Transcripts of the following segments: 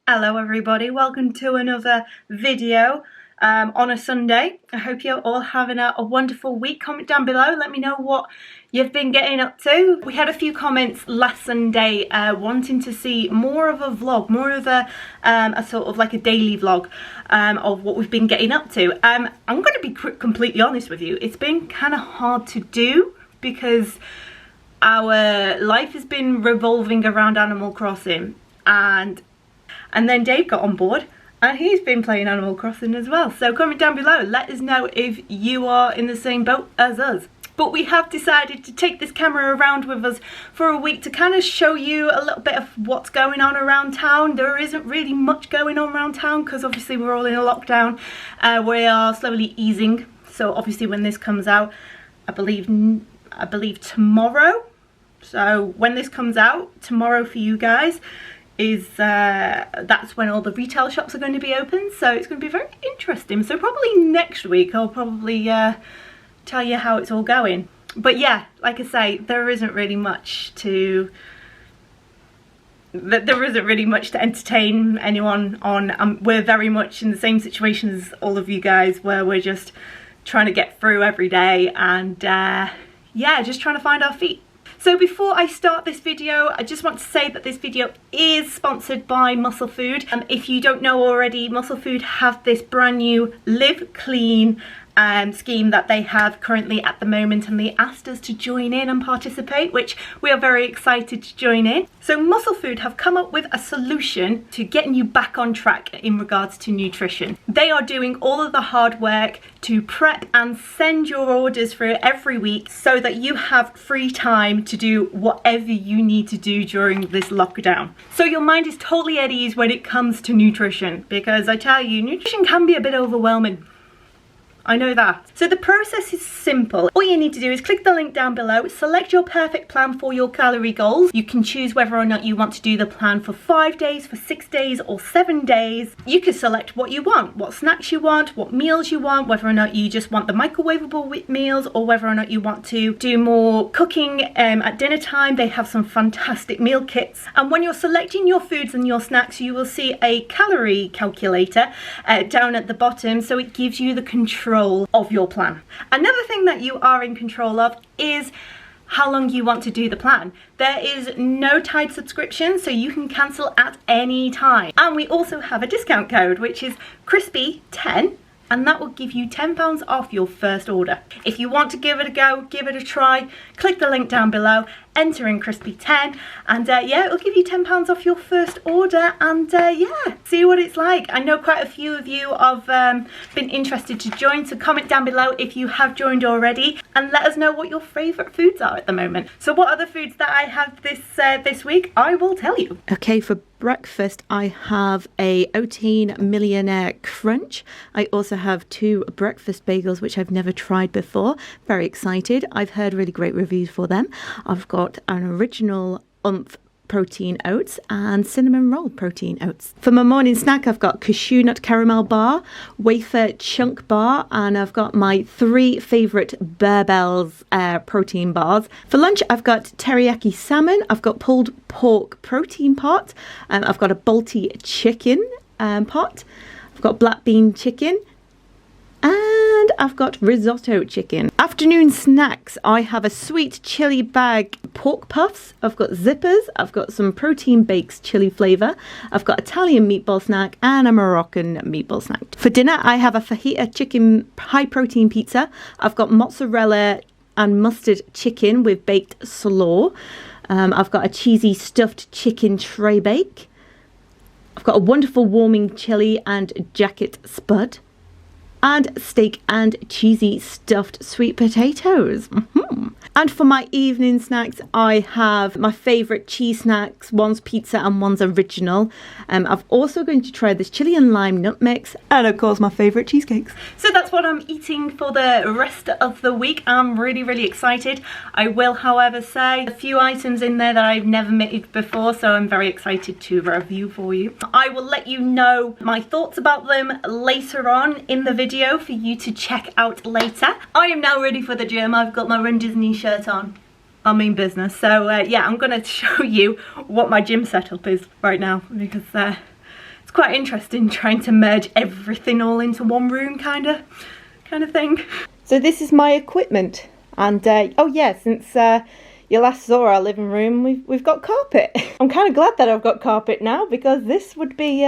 Hello everybody, welcome to another video on a Sunday. I hope you're all having a wonderful week. Comment down below, let me know what you've been getting up to. We had a few comments last Sunday wanting to see more of a vlog, more of a sort of like a daily vlog of what we've been getting up to. I'm going to be completely honest with you, it's been kind of hard to do because our life has been revolving around Animal Crossing, and then Dave got on board and he's been playing Animal Crossing as well. So comment down below, let us know if you are in the same boat as us. But we have decided to take this camera around with us for a week to kind of show you a little bit of what's going on around town. There isn't really much going on around town because obviously we're all in a lockdown. We are slowly easing. So obviously when this comes out, I believe tomorrow. So when this comes out, tomorrow for you guys, is that's when all the retail shops are going to be open, so it's going to be very interesting. So probably next week I'll probably tell you how it's all going. But yeah, like I say, there isn't really much to entertain anyone on. We're very much in the same situation as all of you guys, where we're just trying to get through every day and yeah, just trying to find our feet. So before I start this video, I just want to say that this video is sponsored by MuscleFood. If you don't know already, MuscleFood have this brand new Live Clean scheme that they have currently at the moment, and they asked us to join in and participate, which we are very excited to join in. So MuscleFood have come up with a solution to getting you back on track in regards to nutrition. They are doing all of the hard work to prep and send your orders through every week so that you have free time to do whatever you need to do during this lockdown. So your mind is totally at ease when it comes to nutrition, because I tell you, nutrition can be a bit overwhelming. I know that. So the process is simple. All you need to do is click the link down below, select your perfect plan for your calorie goals. You can choose whether or not you want to do the plan for 5 days, for 6 days, or 7 days. You can select what you want, what snacks you want, what meals you want, whether or not you just want the microwavable meals, or whether or not you want to do more cooking at dinner time. They have some fantastic meal kits. And when you're selecting your foods and your snacks, you will see a calorie calculator down at the bottom, so it gives you the control of your plan. Another thing that you are in control of is how long you want to do the plan. There is no tied subscription, so you can cancel at any time. And we also have a discount code, which is Krispy10, and that will give you £10 off your first order. If you want to give it a go, give it a try, click the link down below, enter in Krispy10, and yeah, it'll give you £10 off your first order, and yeah, see what it's like. I know quite a few of you have been interested to join, so comment down below if you have joined already, and let us know what your favourite foods are at the moment. So what are the foods that I have this week? I will tell you. Okay, for breakfast I have a Oatine Millionaire Crunch. I also have 2 breakfast bagels which I've never tried before. Very excited. I've heard really great reviews for them. I've got an original Oomph protein oats and cinnamon roll protein oats. For my morning snack I've got cashew nut caramel bar, wafer chunk bar, and I've got my 3 favourite Barbells protein bars. For lunch I've got teriyaki salmon, I've got pulled pork protein pot, I've got a Balti chicken pot, I've got black bean chicken, and I've got risotto chicken. Afternoon snacks, I have a sweet chili bag pork puffs, I've got zippers, I've got some protein bakes chili flavour, I've got Italian meatball snack and a Moroccan meatball snack. For dinner I have a fajita chicken high protein pizza, I've got mozzarella and mustard chicken with baked slaw, I've got a cheesy stuffed chicken tray bake, I've got a wonderful warming chili and jacket spud, and steak and cheesy stuffed sweet potatoes. And for my evening snacks, I have my favourite cheese snacks. One's pizza and one's original. I'm also going to try this chili and lime nut mix, and of course my favourite cheesecakes. So that's what I'm eating for the rest of the week. I'm really excited. I will, however, say a few items in there that I've never made before, so I'm very excited to review for you. I will let you know my thoughts about them later on in the video for you to check out later. I am now ready for the gym. I've got my Run Disney shirt on. I mean business. So yeah, I'm gonna show you what my gym setup is right now, because quite interesting trying to merge everything all into one room kind of thing. So this is my equipment, and oh yeah, since you last saw our living room, we've got carpet. I'm kind of glad that I've got carpet now, because this would be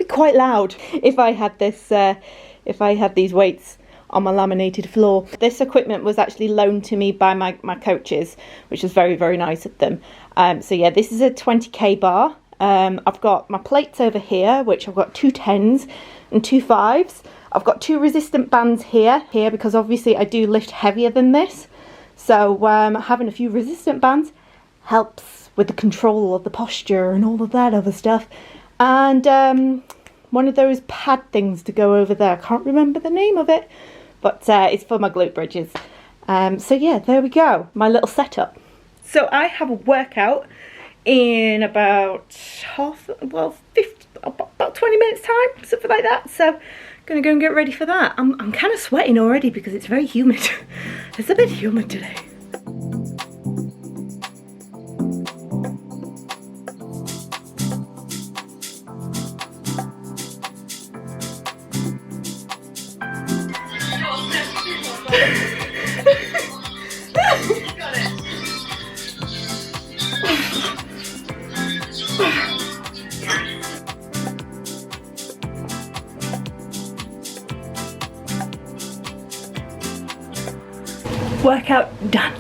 quite loud if I had this if I had these weights on my laminated floor. This equipment was actually loaned to me by my coaches, which was very, very nice of them. So yeah, this is a 20k bar. I've got my plates over here, which I've got 2 10s and 2 5s. I've got 2 resistant bands here because obviously I do lift heavier than this. So having a few resistant bands helps with the control of the posture and all of that other stuff. And one of those pad things to go over there. I can't remember the name of it, but it's for my glute bridges. So yeah, there we go, my little setup. So I have a workout in about about 20 minutes time, something like that. So gonna go and get ready for that. I'm kind of sweating already because it's very humid. It's a bit humid today. Workout done.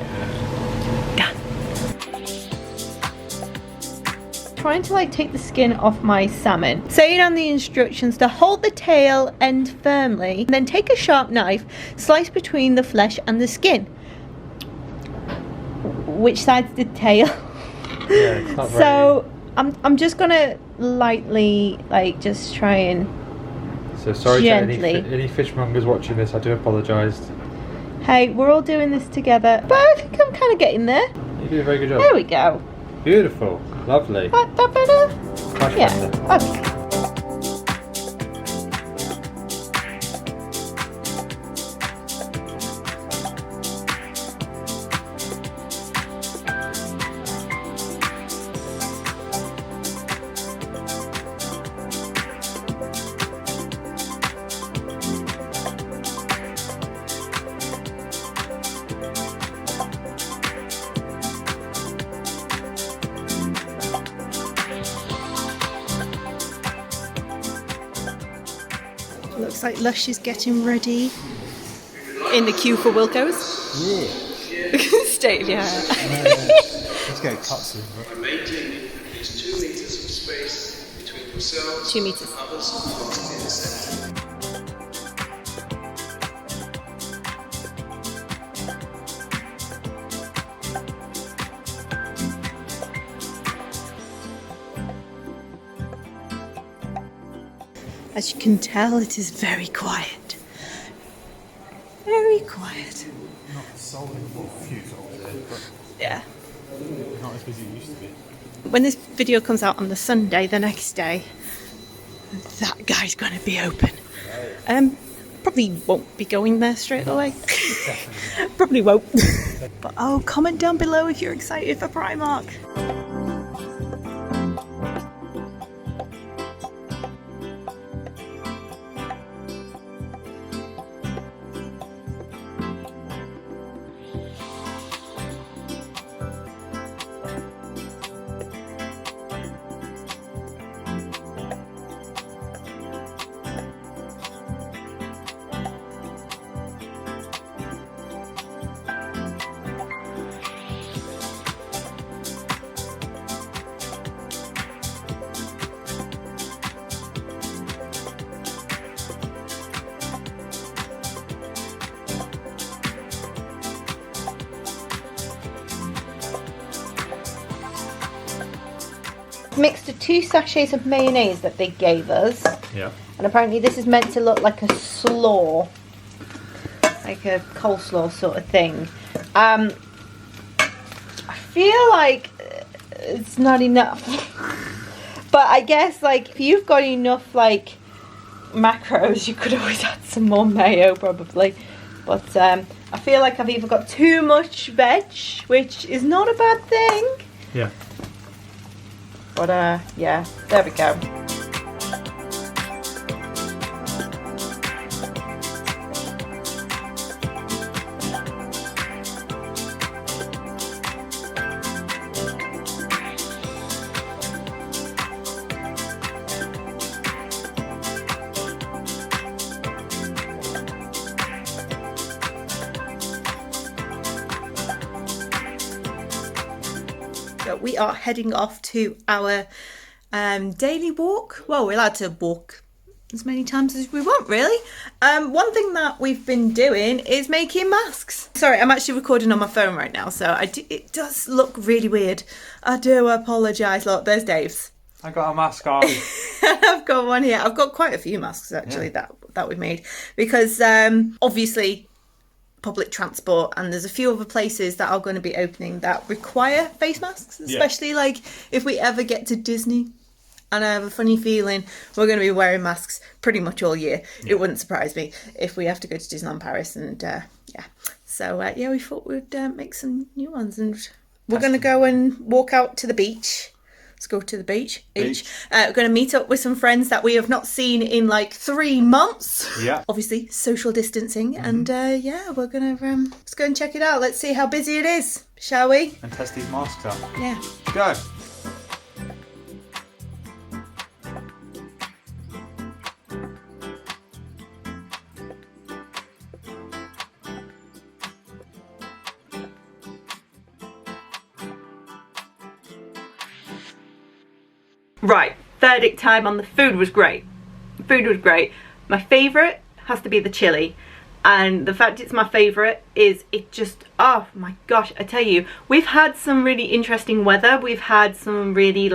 Trying to like take the skin off my salmon. Saying on the instructions to hold the tail end firmly, and then take a sharp knife, slice between the flesh and the skin. Which side's the tail? Yeah, it's not very... So I'm just gonna lightly just try and So sorry gently. to any fishmongers watching this, I do apologise. Hey, we're all doing this together, but I think I'm kind of getting there. You do a very good job. There we go. Beautiful, lovely. That better? Much Yeah. better. Okay. Looks like Lush is getting ready in the queue for Wilco's. Yeah. State of your hair. Let's get cut soon. Maintaining at least 2 meters of space between yourselves 2 meters. and others lost in the center. As you can tell, it is very quiet. Very quiet. Not solely for a few today, but Yeah. not as busy as it used to be. When this video comes out on the Sunday, the next day, that guy's going to be open. Probably won't be going there straight away. Probably won't. But oh, comment down below if you're excited for Primark. Mixed 2 sachets of mayonnaise that they gave us. Yeah. And apparently this is meant to look like a slaw. Like a coleslaw sort of thing. I feel like it's not enough. But I guess if you've got enough macros, you could always add some more mayo probably. But I feel like I've either got too much veg, which is not a bad thing. Yeah. But yeah, there we go. we are heading off to our daily walk. Well, we're allowed to walk as many times as we want, really. One thing that we've been doing is making masks. Sorry, I'm actually recording on my phone right now, so it does look really weird. I do apologise. Look, there's Dave's. I got a mask on. I've got one here. I've got quite a few masks actually that we've made because obviously public transport, and there's a few other places that are going to be opening that require face masks, especially like if we ever get to Disney. And I have a funny feeling we're going to be wearing masks pretty much all year. Yeah. It wouldn't surprise me if we have to go to Disneyland Paris. And so we thought we'd make some new ones. And we're going to go and walk out to the beach. Let's go to the beach. We're going to meet up with some friends that we have not seen in like 3 months. Yeah. Obviously, social distancing. Mm-hmm. And we're going to let's go and check it out. Let's see how busy it is, shall we? And test these masks out. Yeah. Go. Right, verdict time on the food was great. My favourite has to be the chili. And the fact it's my favourite is it just, oh my gosh, I tell you, we've had some really interesting weather. We've had some really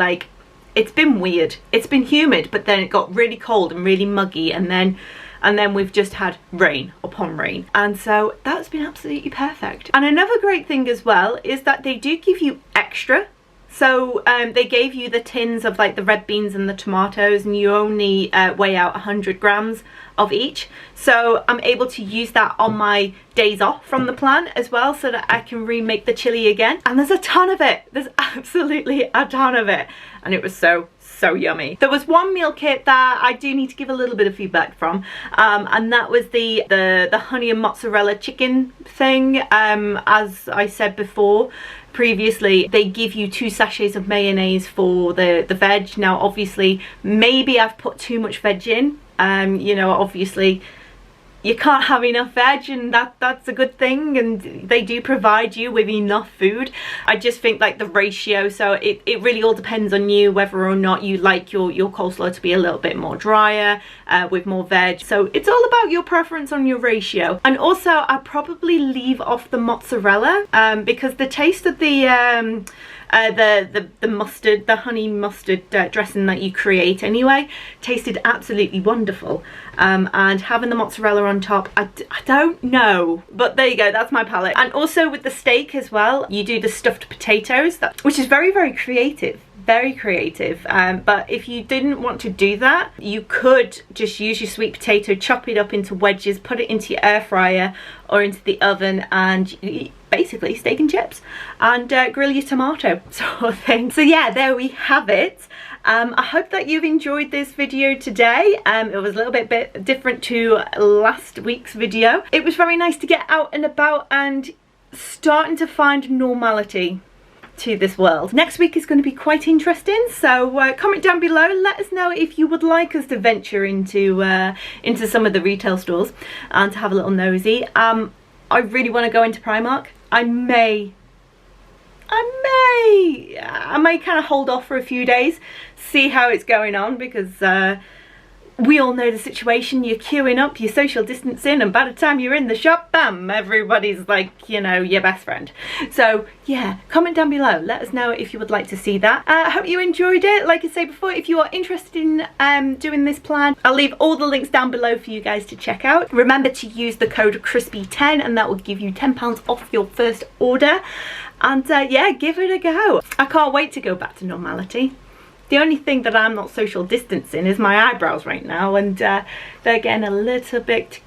it's been weird. It's been humid, but then it got really cold and really muggy, and then we've just had rain upon rain. And so that's been absolutely perfect. And another great thing as well is that they do give you extra. So they gave you the tins of like the red beans and the tomatoes, and you only weigh out 100 grams of each. So I'm able to use that on my days off from the plan as well, so that I can remake the chili again. And there's a ton of it. There's absolutely a ton of it. And it was so yummy. There was one meal kit that I do need to give a little bit of feedback from, and that was the honey and mozzarella chicken thing. As I said before, previously, they give you 2 sachets of mayonnaise for the veg. Now obviously maybe I've put too much veg in. Obviously you can't have enough veg, and that's a good thing, and they do provide you with enough food. I just think like the ratio, so it really all depends on you whether or not you like your coleslaw to be a little bit more drier with more veg. So it's all about your preference on your ratio. And also I'll probably leave off the mozzarella because the taste of the mustard, the honey mustard dressing that you create anyway, tasted absolutely wonderful. And having the mozzarella on top, I don't know, but there you go, that's my palate. And also with the steak as well, you do the stuffed potatoes, which is very, very creative. Very creative. But if you didn't want to do that, you could just use your sweet potato, chop it up into wedges, put it into your air fryer or into the oven, and basically steak and chips, and grill your tomato sort of thing. So yeah, there we have it. I hope that you've enjoyed this video today. It was a little bit different to last week's video. It was very nice to get out and about and starting to find normality to this world. Next week is going to be quite interesting, so comment down below, let us know if you would like us to venture into some of the retail stores and to have a little nosy. I really want to go into Primark. I may kind of hold off for a few days, see how it's going on, because we all know the situation. You're queuing up, you're social distancing, and by the time you're in the shop, bam, everybody's like, your best friend. So yeah, comment down below, let us know if you would like to see that. I hope you enjoyed it. Like I said before, if you are interested in doing this plan, I'll leave all the links down below for you guys to check out. Remember to use the code Krispy10, and that will give you £10 off your first order. And yeah, give it a go. I can't wait to go back to normality. The only thing that I'm not social distancing is my eyebrows right now, and they're getting a little bit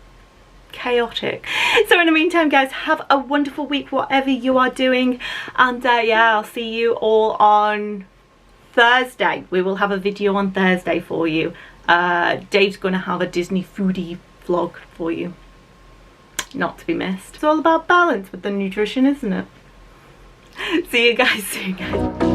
chaotic. So in the meantime, guys, have a wonderful week whatever you are doing, and yeah, I'll see you all on Thursday. We will have a video on Thursday for you. Dave's gonna have a Disney foodie vlog for you, not to be missed. It's all about balance with the nutrition, isn't it? See you guys.